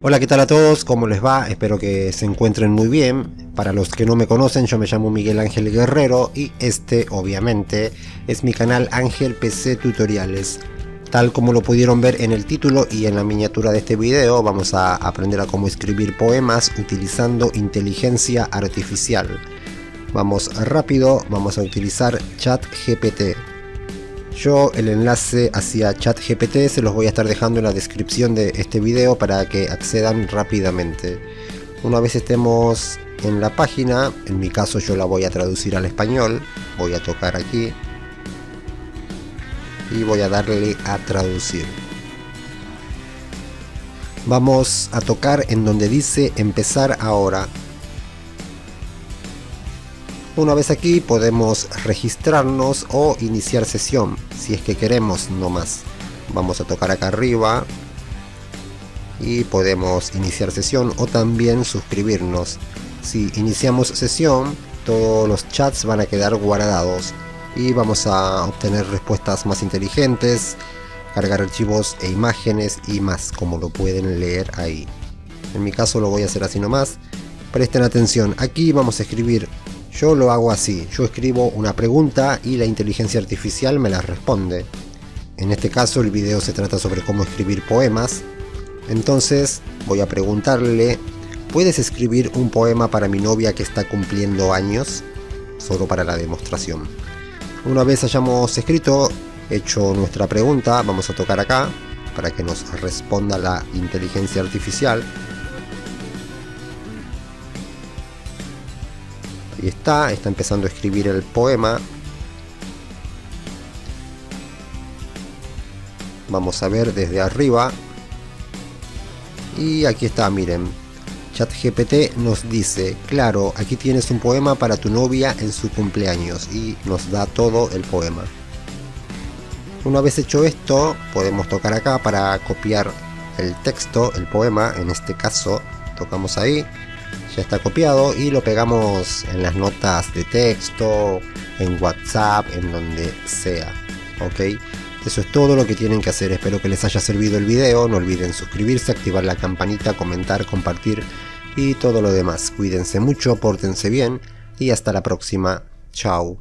Hola, ¿qué tal a todos? ¿Cómo les va? Espero que se encuentren muy bien. Para los que no me conocen, yo me llamo Miguel Ángel Guerrero y este, obviamente, es mi canal Ángel PC Tutoriales. Tal como lo pudieron ver en el título y en la miniatura de este video, vamos a aprender a cómo escribir poemas utilizando inteligencia artificial. Vamos rápido, vamos a utilizar ChatGPT. Yo el enlace hacia ChatGPT se los voy a estar dejando en la descripción de este video para que accedan rápidamente. Una vez estemos en la página, en mi caso yo la voy a traducir al español, voy a tocar aquí y voy a darle a traducir. Vamos a tocar en donde dice empezar ahora. Una vez aquí podemos registrarnos o iniciar sesión, si es que queremos nomás. Vamos a tocar acá arriba y podemos iniciar sesión o también suscribirnos. Si iniciamos sesión, todos los chats van a quedar guardados y vamos a obtener respuestas más inteligentes, cargar archivos e imágenes y más, como lo pueden leer ahí. En mi caso lo voy a hacer así nomás. Presten atención, aquí vamos a escribir. Yo lo hago así, yo escribo una pregunta y la inteligencia artificial me la responde. En este caso el video se trata sobre cómo escribir poemas. Entonces voy a preguntarle, ¿puedes escribir un poema para mi novia que está cumpliendo años? Solo para la demostración. Una vez hayamos hecho nuestra pregunta, vamos a tocar acá para que nos responda la inteligencia artificial. Y está empezando a escribir el poema. Vamos a ver desde arriba. Y aquí está, miren. ChatGPT nos dice, claro, aquí tienes un poema para tu novia en su cumpleaños. Y nos da todo el poema. Una vez hecho esto, podemos tocar acá para copiar el texto, el poema. En este caso, tocamos ahí. Ya está copiado y lo pegamos en las notas de texto, en WhatsApp, en donde sea. Ok, eso es todo lo que tienen que hacer. Espero que les haya servido el video. No olviden suscribirse, activar la campanita, comentar, compartir y todo lo demás. Cuídense mucho, pórtense bien y hasta la próxima. Chao.